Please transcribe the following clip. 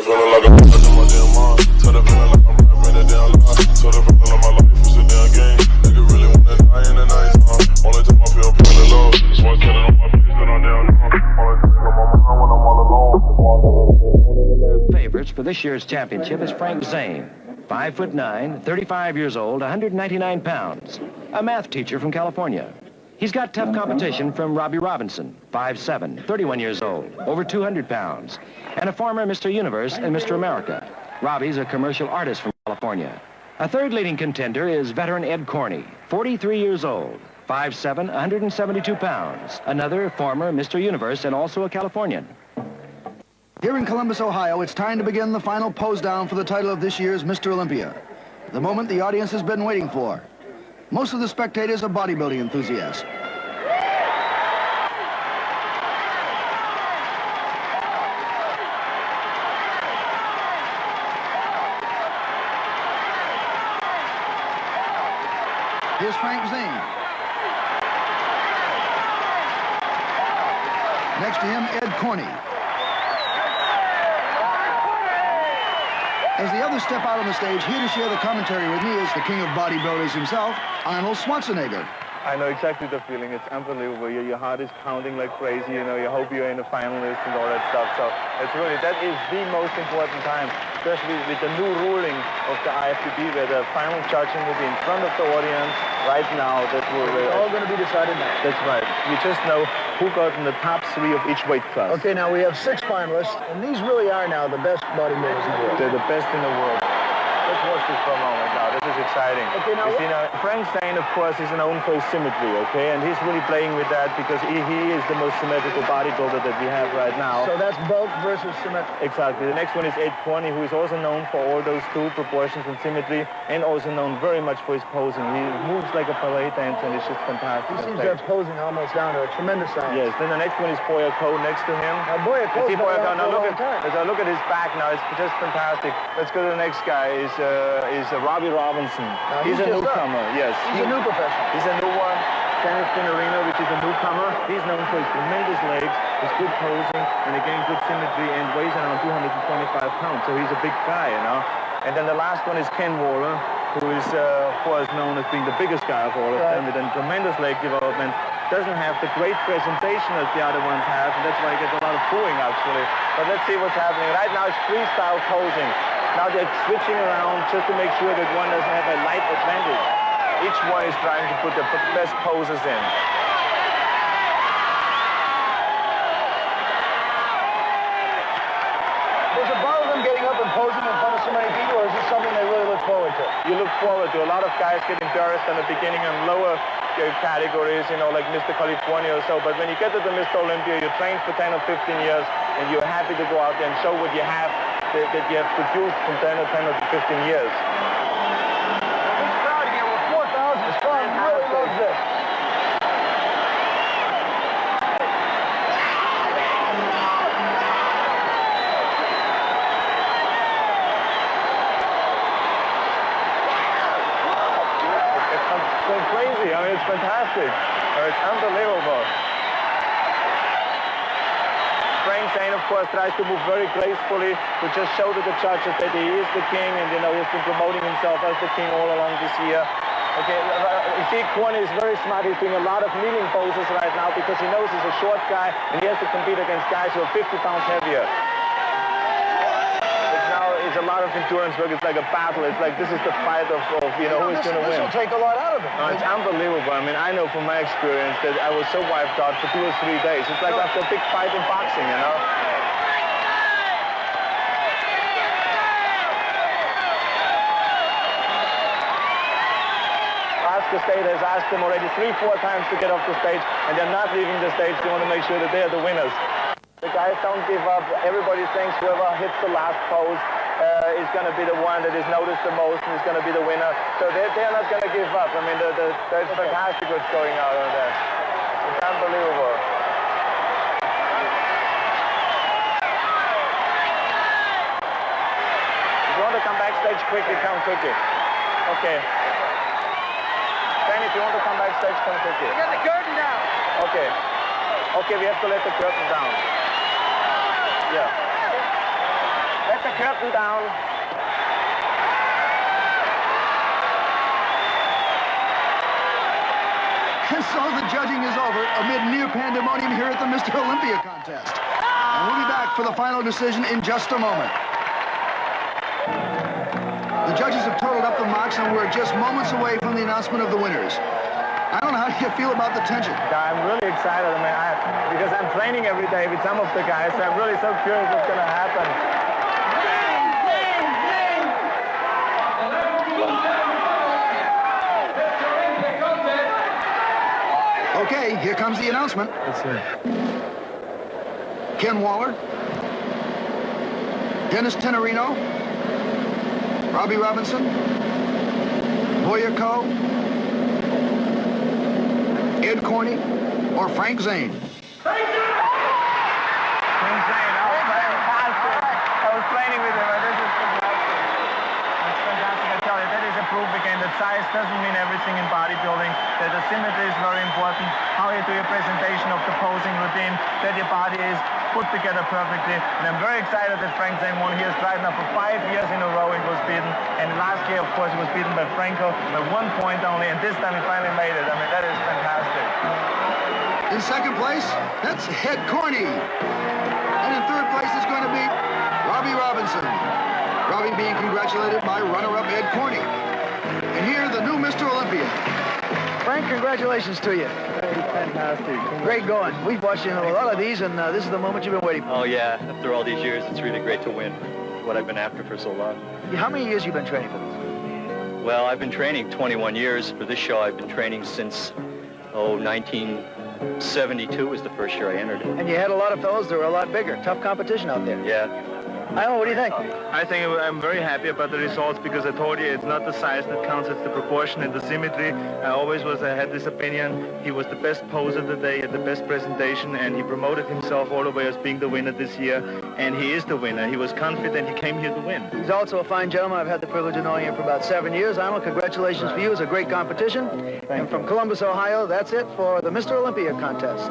the feeling like I'm in my damn mind. Tell the feeling like I'm rapping a damn lie. Tell the feeling like my life is a damn game. Nigga really wanna die in the nighttime. Only time I feel pain and love. So I get it on my face that I'm down now. Only thing on my mind when I'm all alone. Favorites for this year's championship is Frank Zane. 5'9", 35 years old, 199 pounds. A math teacher from California. He's got tough competition from Robbie Robinson, 5'7", 31 years old, over 200 pounds, and a former Mr. Universe and Mr. America. Robbie's a commercial artist from California. A third leading contender is veteran Ed Corney, 43 years old, 5'7", 172 pounds, another former Mr. Universe and also a Californian. Here in Columbus, Ohio, it's time to begin the final pose down for the title of this year's Mr. Olympia. The moment the audience has been waiting for. Most of the spectators are bodybuilding enthusiasts. Here's Frank Zane. Next to him, Ed Corney. As the others step out on the stage, here to share the commentary with me is the king of bodybuilders himself, Arnold Schwarzenegger. I know exactly the feeling. It's unbelievable. Your heart is pounding like crazy. You know, you hope you're in the finalist and all that stuff. So it's really, that is the most important time, especially with the new ruling of the IFBB, where the final judging will be in front of the audience right now. That will It's all going to be decided now. That's right. We just know who got in the top 3 of each weight class. Okay, now we have 6 finalists, and these really are now the best bodybuilders in the world. They're the best in the world. Let's watch this for a moment now. This is exciting. Okay, now you see, now Frank Zane, of course, is known for his symmetry, okay? And he's really playing with that because he is the most symmetrical bodybuilder that we have right now. So that's bulk versus symmetry. Exactly. The next one is Ed Corney, who is also known for all those 2 proportions and symmetry, and also known very much for his posing. He moves like a ballet dancer, and it's just fantastic. He seems to have posing almost down to a tremendous science. Yes. Then the next one is Boya Ko next to him. Now, Boya Ko. See Boya Ko. Now look at his back. Now it's just fantastic. Let's go to the next guy. Is Robbie Robinson. He's a newcomer. Yes. He's a new professional. He's a new one. Kenneth Finarino, which is a newcomer. He's known for his tremendous legs, his good posing, and again good symmetry, and weighs around 225 pounds. So he's a big guy, you know. And then the last one is Ken Waller, who is, of course, known as being the biggest guy of all of them, with a tremendous leg development. Doesn't have the great presentation as the other ones have, and that's why he gets a lot of booing, actually. But let's see what's happening. Right now it's freestyle posing. Now they're switching around just to make sure that one doesn't have a light advantage. Each one is trying to put the best poses in. Does it bother them getting up and posing in front of so many people, or is this something they really look forward to? You look forward to. A lot of guys get embarrassed in the beginning in lower categories, you know, like Mr. California or so. But when you get to the Mr. Olympia, you train for 10 or 15 years, and you're happy to go out there and show what you have, that you have produced from 10 or 15 years. This crowd here with 4,000 strong really loves this. It's so crazy. I mean, it's fantastic. It's unbelievable. Frank Zane, of course, tries to move very gracefully to just show to the judges that he is the king, and, you know, he's been promoting himself as the king all along this year. Okay, you see, Corney is very smart. He's doing a lot of kneeling poses right now because he knows he's a short guy, and he has to compete against guys who are 50 pounds heavier. It's a lot of endurance work. It's like a battle. It's like this is the fight of you know, who's going to win. This will take a lot out of him. It's unbelievable. I mean, I know from my experience that I was so wiped out for 2 or 3 days. It's like after a big fight in boxing, you know. Oscar State has asked them already 3-4 times to get off the stage, and they're not leaving the stage. They want to make sure that they're the winners. The guys don't give up. Everybody thinks whoever hits the last pose is going to be the one that is noticed the most and is going to be the winner. So they're not going to give up. I mean, there's fantastic what's going on over there. It's unbelievable. If you want to come backstage quickly, come quickly. Okay. Danny, if you want to come backstage, come quickly. Get the curtain down. Okay. Okay, we have to let the curtain down. Yeah. Let the curtain down. And so the judging is over amid near pandemonium here at the Mr. Olympia contest. And we'll be back for the final decision in just a moment. The judges have totaled up the marks, and we're just moments away from the announcement of the winners. I don't know, how do you feel about the tension? I'm really excited, because I'm training every day with some of the guys, so I'm really so curious what's going to happen. Okay, here comes the announcement. That's it. Ken Waller, Dennis Tenorino, Robbie Robinson, Boyer Coe, Ed Corney, or Frank Zane. Frank Zane, fantastic. I was training with him, and this is fantastic. It's fantastic, I tell you. That is a proof again that size doesn't mean everything in bodybuilding, that the symmetry is very important, how you do your presentation of the posing routine, that your body is put together perfectly. And I'm very excited that Frank Zane won. He has tried now for 5 years in a row and was beaten. And last year, of course, he was beaten by Franco by 1 point only, and this time he finally made it. I mean, that is fantastic. In second place, that's Ed Corney. And in third place is going to be Robbie Robinson. Robbie being congratulated by runner-up Ed Corney. And here, the new Mr. Olympia. Frank, congratulations to you. Fantastic. Great going. We've watched you in a lot of these, and this is the moment you've been waiting for. Oh, yeah. After all these years, it's really great to win. What I've been after for so long. How many years have you been training for this? Well, I've been training 21 years. For this show, I've been training since, 1972 was the first year I entered it. And you had a lot of fellows that were a lot bigger. Tough competition out there. Yeah. I don't know, what do you think? I think I'm very happy about the results because I told you it's not the size that counts, it's the proportion and the symmetry. I had this opinion. He was the best poser today, had the best presentation, and he promoted himself all the way as being the winner this year. And he is the winner. He was confident. He came here to win. He's also a fine gentleman. I've had the privilege of knowing him for about 7 years. Arnold, congratulations for you. It's a great competition. And from Columbus, Ohio, that's it for the Mr. Olympia contest.